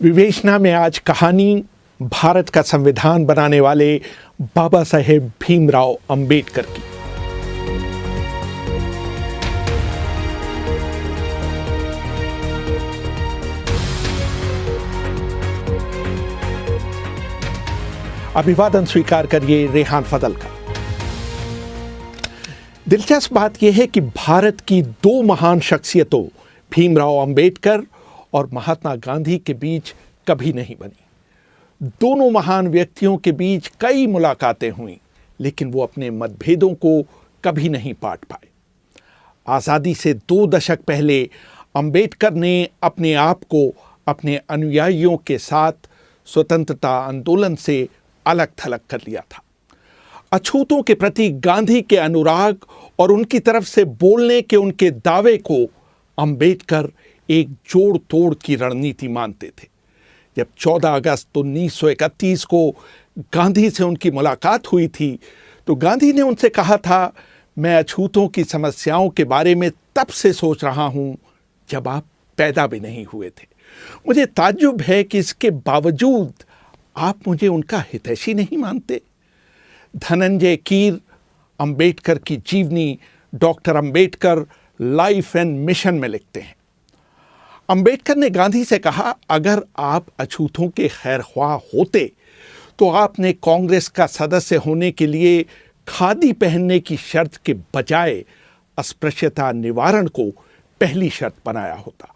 विवेचना में आज कहानी भारत का संविधान बनाने वाले बाबा साहेब भीमराव अंबेडकर की। अभिवादन स्वीकार करिए रेहान फजल का। दिलचस्प बात यह है कि भारत की दो महान शख्सियतों भीमराव अंबेडकर और महात्मा गांधी के बीच कभी नहीं बनी। दोनों महान व्यक्तियों के बीच कई मुलाकातें हुई, लेकिन वो अपने मतभेदों को कभी नहीं पाट पाए। आज़ादी से 2 दशक पहले अंबेडकर ने अपने आप को अपने अनुयायियों के साथ स्वतंत्रता आंदोलन से अलग थलग कर लिया था। अछूतों के प्रति गांधी के अनुराग और उनकी तरफ से बोलने के उनके दावे को अंबेडकर एक जोड़ तोड़ की रणनीति मानते थे। जब 14 अगस्त 1931 को गांधी से उनकी मुलाकात हुई थी, तो गांधी ने उनसे कहा था, मैं अछूतों की समस्याओं के बारे में तब से सोच रहा हूं जब आप पैदा भी नहीं हुए थे। मुझे ताज्जुब है कि इसके बावजूद आप मुझे उनका हितैषी नहीं मानते। धनंजय कीर अंबेडकर की जीवनी doctor Ambedkar life and mission में लिखते हैं। अंबेडकर ने गांधी से कहा, अगर आप अछूतों के खैरख्वाह होते तो आपने कांग्रेस का सदस्य होने के लिए खादी पहनने की शर्त के बजाय अस्पृश्यता निवारण को पहली शर्त बनाया होता।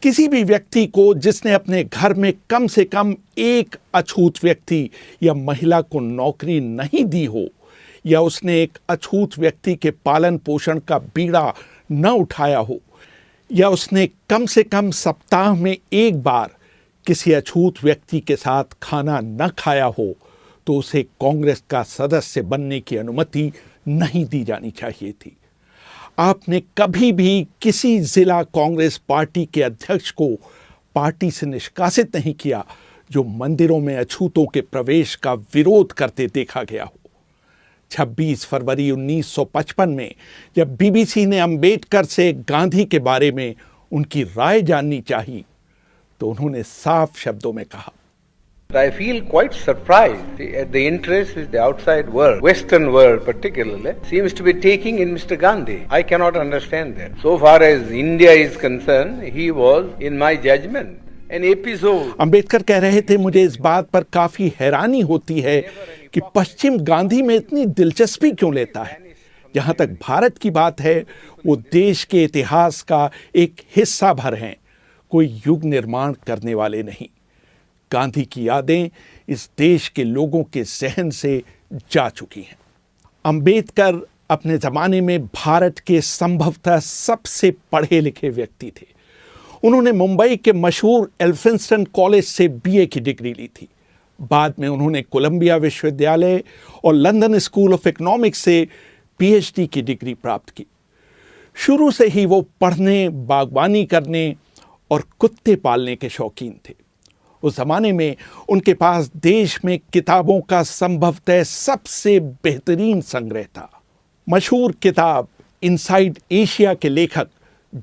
किसी भी व्यक्ति को जिसने अपने घर में कम से कम एक अछूत व्यक्ति या महिला को नौकरी नहीं दी हो, या उसने एक अछूत व्यक्ति के पालन पोषण का बीड़ा न उठाया हो, या उसने कम से कम सप्ताह में एक बार किसी अछूत व्यक्ति के साथ खाना न खाया हो, तो उसे कांग्रेस का सदस्य बनने की अनुमति नहीं दी जानी चाहिए थी। आपने कभी भी किसी जिला कांग्रेस पार्टी के अध्यक्ष को पार्टी से निष्कासित नहीं किया जो मंदिरों में अछूतों के प्रवेश का विरोध करते देखा गया हो। 26 फरवरी 1955 में जब बीबीसी ने अंबेडकर से गांधी के बारे में उनकी राय जाननी चाहिए, तो उन्होंने साफ शब्दों में कहा, I feel quite surprised at the interest which the outside world, Western world particularly, seems to be taking in Mr. Gandhi. I cannot understand that. So far as India is concerned, he was, in my judgment, an episode. Ambedkar कह रहे थे, मुझे इस बात पर काफी हैरानी होती है कि पश्चिम गांधी में इतनी दिलचस्पी क्यों लेता है। जहां तक भारत की बात है, वो देश के इतिहास का एक हिस्सा भर हैं, कोई युग निर्माण करने वाले नहीं। गांधी की यादें इस देश के लोगों के जहन से जा चुकी हैं। अंबेडकर अपने ज़माने में भारत के संभवतः सबसे पढ़े लिखे व्यक्ति थे। उन्होंने मुंबई के मशहूर एल्फिंस्टन कॉलेज से बीए की डिग्री ली थी। बाद में उन्होंने कोलंबिया विश्वविद्यालय और लंदन स्कूल ऑफ इकोनॉमिक्स से पीएचडी की डिग्री प्राप्त की। शुरू से ही वो पढ़ने, बागवानी करने और कुत्ते पालने के शौकीन थे। उस जमाने में उनके पास देश में किताबों का संभवतः सबसे बेहतरीन संग्रह था। मशहूर किताब इनसाइड एशिया के लेखक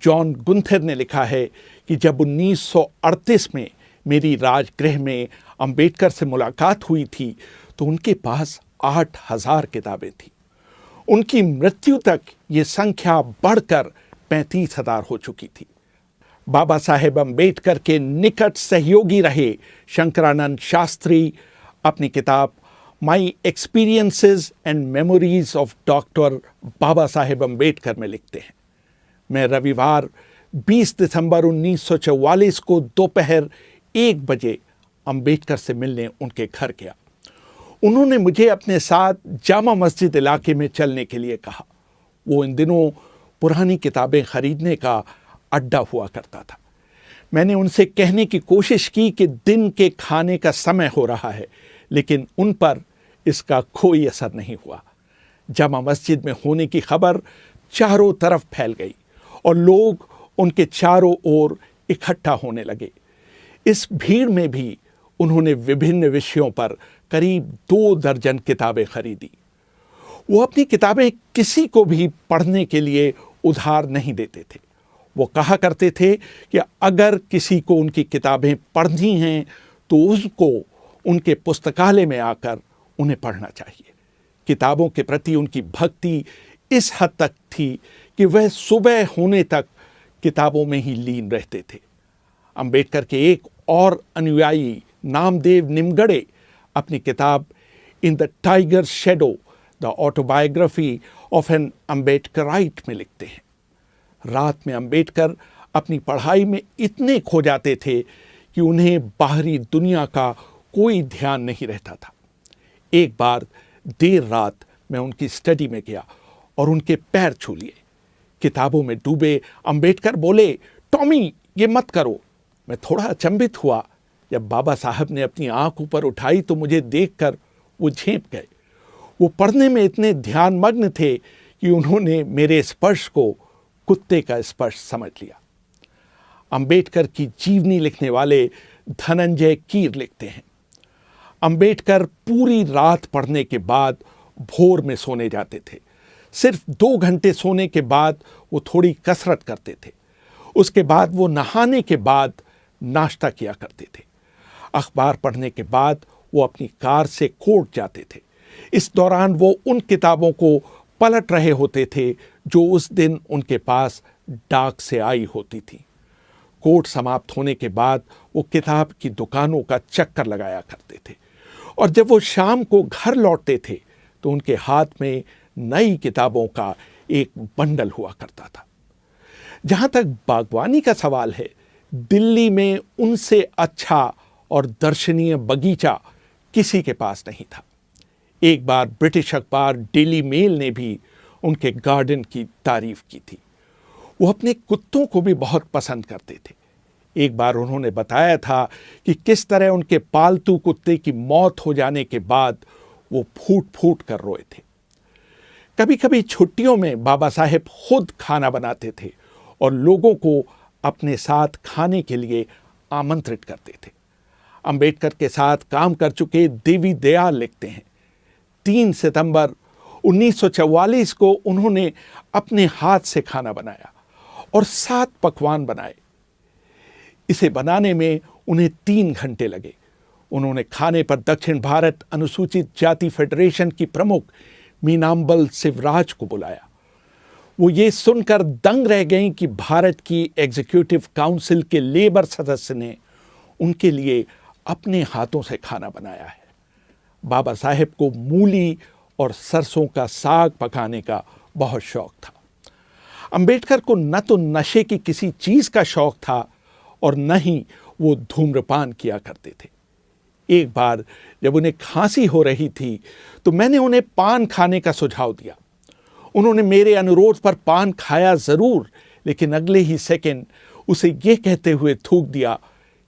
जॉन गुंथर ने लिखा है कि जब 1938 में मेरी राजगृह में अंबेडकर से मुलाकात हुई थी, तो उनके पास 8000 किताबें थीं। उनकी मृत्यु तक ये संख्या बढ़कर 35,000 हो चुकी थी। बाबा साहेब अंबेडकर के निकट सहयोगी रहे शंकरानंद शास्त्री अपनी किताब my experiences and memories of doctor Baba Saheb Ambedkar में लिखते हैं, मैं रविवार 20 दिसंबर 1944 को दोपहर 1 बजे अंबेडकर से मिलने उनके घर गया। उन्होंने मुझे अपने साथ जामा मस्जिद इलाके में चलने के लिए कहा। वो इन दिनों पुरानी किताबें खरीदने का अड्डा हुआ करता था। मैंने उनसे कहने की कोशिश की कि दिन के खाने का समय हो रहा है, लेकिन उन पर इसका कोई असर नहीं हुआ। जामा मस्जिद में होने की खबर चारों तरफ फैल गई और लोग उनके चारों ओर इकट्ठा होने लगे। इस भीड़ में भी उन्होंने विभिन्न विषयों पर करीब 2 दर्जन किताबें खरीदी। वो अपनी किताबें किसी को भी पढ़ने के लिए उधार नहीं देते थे। वो कहा करते थे कि अगर किसी को उनकी किताबें पढ़नी हैं तो उसको उनके पुस्तकालय में आकर उन्हें पढ़ना चाहिए। किताबों के प्रति उनकी भक्ति इस हद तक थी कि वह सुबह होने तक किताबों में ही लीन रहते थे। अंबेडकर के एक और अनुयायी नामदेव निमगड़े अपनी किताब in the tiger shadow the autobiography of an Ambedkarite में लिखते हैं, रात में अंबेडकर अपनी पढ़ाई में इतने खो जाते थे कि उन्हें बाहरी दुनिया का कोई ध्यान नहीं रहता था। एक बार देर रात मैं उनकी स्टडी में गया और उनके पैर छू लिए। किताबों में डूबे अंबेडकर बोले, टॉमी ये मत करो। मैं थोड़ा अचंभित हुआ। जब बाबा साहब ने अपनी आंख ऊपर उठाई तो मुझे देखकर वो झेंप गए। वो पढ़ने में इतने ध्यानमग्न थे कि उन्होंने मेरे स्पर्श को कुत्ते का स्पर्श समझ लिया। अंबेडकर की जीवनी लिखने वाले धनंजय कीर लिखते हैं, अंबेडकर पूरी रात पढ़ने के बाद भोर में सोने जाते थे। सिर्फ 2 घंटे सोने के बाद वो थोड़ी कसरत करते थे। उसके बाद वो नहाने के बाद नाश्ता किया करते थे। अखबार पढ़ने के बाद वो अपनी कार से कोर्ट जाते थे। इस दौरान वो उन किताबों को पलट रहे होते थे जो उस दिन उनके पास डाक से आई होती थी। कोर्ट समाप्त होने के बाद वो किताब की दुकानों का चक्कर लगाया करते थे और जब वो शाम को घर लौटते थे तो उनके हाथ में नई किताबों का एक बंडल हुआ करता था। जहां तक बागवानी का सवाल है, दिल्ली में उनसे अच्छा और दर्शनीय बगीचा किसी के पास नहीं था। एक बार ब्रिटिश अखबार डेली मेल ने भी उनके गार्डन की तारीफ की थी। वो अपने कुत्तों को भी बहुत पसंद करते थे। एक बार उन्होंने बताया था कि किस तरह उनके पालतू कुत्ते की मौत हो जाने के बाद वो फूट फूट कर रोए थे। कभी कभी छुट्टियों में बाबा साहेब खुद खाना बनाते थे और लोगों को अपने साथ खाने के लिए आमंत्रित करते थे। अंबेडकर के साथ काम कर चुके देवी दयाल लिखते हैं, 3 सितंबर 1944 को उन्होंने अपने हाथ से खाना बनाया और 7 पकवान बनाए। इसे बनाने में उन्हें 3 घंटे लगे। उन्होंने खाने पर दक्षिण भारत अनुसूचित जाति फेडरेशन की प्रमुख मीनाम्बल शिवराज को बुलाया। वो ये सुनकर दंग रह गईं कि भारत की एग्जीक्यूटिव काउंसिल के लेबर सदस्य ने उनके लिए अपने हाथों से खाना बनाया है। बाबा साहेब को मूली और सरसों का साग पकाने का बहुत शौक था। अंबेडकर को न तो नशे की किसी चीज का शौक था और न ही वो धूम्रपान किया करते थे। एक बार जब उन्हें खांसी हो रही थी तो मैंने उन्हें पान खाने का सुझाव दिया। उन्होंने मेरे अनुरोध पर पान खाया जरूर, लेकिन अगले ही सेकंड उसे ये कहते हुए थूक दिया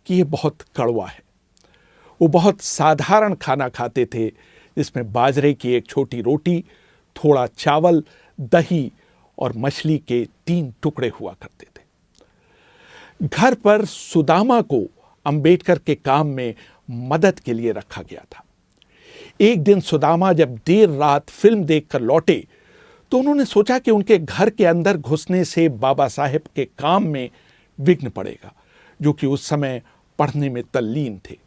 कि यह बहुत कड़वा है। वो बहुत साधारण खाना खाते थे जिसमें बाजरे की एक छोटी रोटी, थोड़ा चावल, दही और मछली के 3 टुकड़े हुआ करते थे। घर पर सुदामा को अंबेडकर के काम में मदद के लिए रखा गया था। एक दिन सुदामा जब देर रात फिल्म देखकर लौटे तो उन्होंने सोचा कि उनके घर के अंदर घुसने से बाबा साहेब के काम में विघ्न पड़ेगा, जो कि उस समय पढ़ने में तल्लीन थे।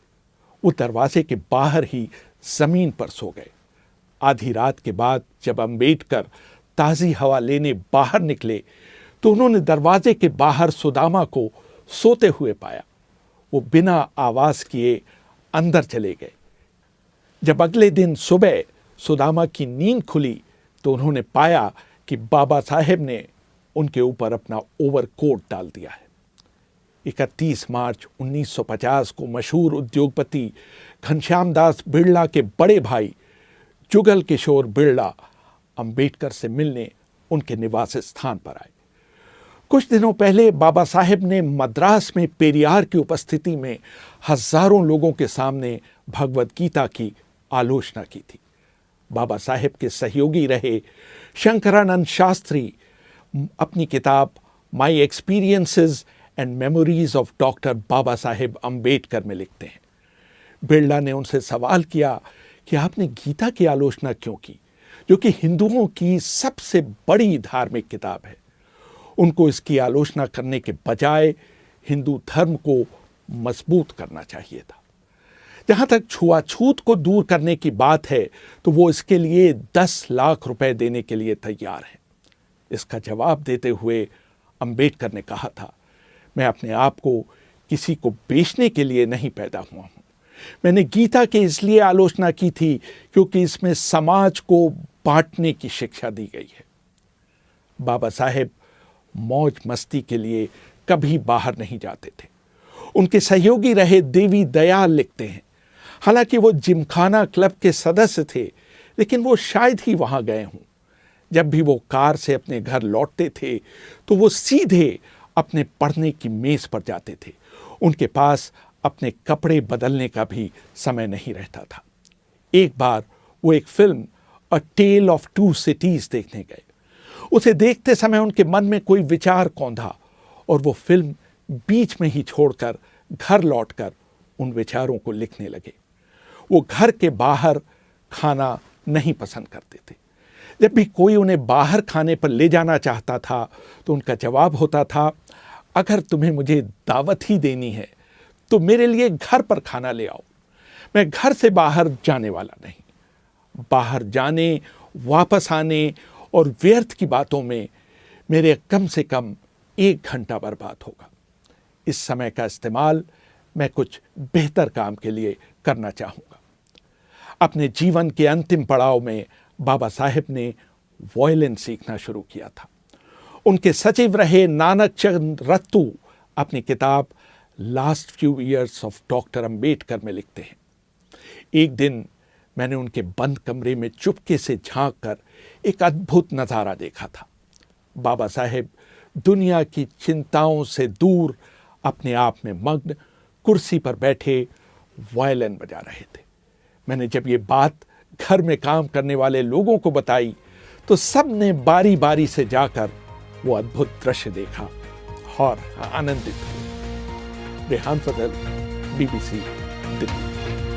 वो दरवाजे के बाहर ही जमीन पर सो गए। आधी रात के बाद जब अंबेडकर ताज़ी हवा लेने बाहर निकले तो उन्होंने दरवाजे के बाहर सुदामा को सोते हुए पाया। वो बिना आवाज किए अंदर चले गए। जब अगले दिन सुबह सुदामा की नींद खुली तो उन्होंने पाया कि बाबा साहेब ने उनके ऊपर अपना ओवरकोट डाल दिया है। 31 मार्च 1950 को मशहूर उद्योगपति घनश्याम दास बिड़ला के बड़े भाई जुगल किशोर बिड़ला अंबेडकर से मिलने उनके निवास स्थान पर आए। कुछ दिनों पहले बाबा साहेब ने मद्रास में पेरियार की उपस्थिति में हजारों लोगों के सामने भगवद गीता की आलोचना की थी। बाबा साहेब के सहयोगी रहे शंकरानंद शास्त्री अपनी किताब my experiences and memories of doctor Baba Saheb Ambedkar में लिखते हैं। बिड़ला ने उनसे सवाल किया कि आपने गीता की आलोचना क्यों की, जो कि हिंदुओं की सबसे बड़ी धार्मिक किताब है। उनको इसकी आलोचना करने के बजाय हिंदू धर्म को मजबूत करना चाहिए था। जहां तक छुआछूत को दूर करने की बात है तो वो इसके लिए 10 लाख रुपए देने के लिए तैयार है। इसका जवाब देते हुए अंबेडकर ने कहा था, मैं अपने आप को किसी को बेचने के लिए नहीं पैदा हुआ हूं। मैंने गीता की इसलिए आलोचना की थी क्योंकि इसमें समाज को बांटने की शिक्षा दी गई है। बाबा साहेब मौज मस्ती के लिए कभी बाहर नहीं जाते थे। उनके सहयोगी रहे देवी दयाल लिखते हैं, हालांकि वो जिमखाना क्लब के सदस्य थे, लेकिन वो शायद ही वहां गए हों। जब भी वो कार से अपने घर लौटते थे तो वो सीधे अपने पढ़ने की मेज पर जाते थे। उनके पास अपने कपड़े बदलने का भी समय नहीं रहता था। एक बार वो एक film a tale of two cities देखने गए। उसे देखते समय उनके मन में कोई विचार कौंधा और वो फिल्म बीच में ही छोड़कर घर लौटकर उन विचारों को लिखने लगे। वो घर के बाहर खाना नहीं पसंद करते थे। जब भी कोई उन्हें बाहर खाने पर ले जाना चाहता था तो उनका जवाब होता था, अगर तुम्हें मुझे दावत ही देनी है तो मेरे लिए घर पर खाना ले आओ। मैं घर से बाहर जाने वाला नहीं। बाहर जाने, वापस आने और व्यर्थ की बातों में मेरे कम से कम 1 घंटा बर्बाद होगा। इस समय का इस्तेमाल मैं कुछ बेहतर काम के लिए करना चाहूँगा। अपने जीवन के अंतिम पड़ाव में बाबा साहेब ने वायलिन सीखना शुरू किया था। उनके सचिव रहे नानक चंद रत्तू अपनी किताब last few years of doctor Ambedkar में लिखते हैं, एक दिन मैंने उनके बंद कमरे में चुपके से झांक कर एक अद्भुत नज़ारा देखा था। बाबा साहेब दुनिया की चिंताओं से दूर अपने आप में मग्न कुर्सी पर बैठे वायलिन बजा रहे थे। मैंने जब ये बात घर में काम करने वाले लोगों को बताई तो सब ने बारी बारी से जाकर वो अद्भुत दृश्य देखा और आनंदित हुए। रेहान फजल, BBC, दिल्ली।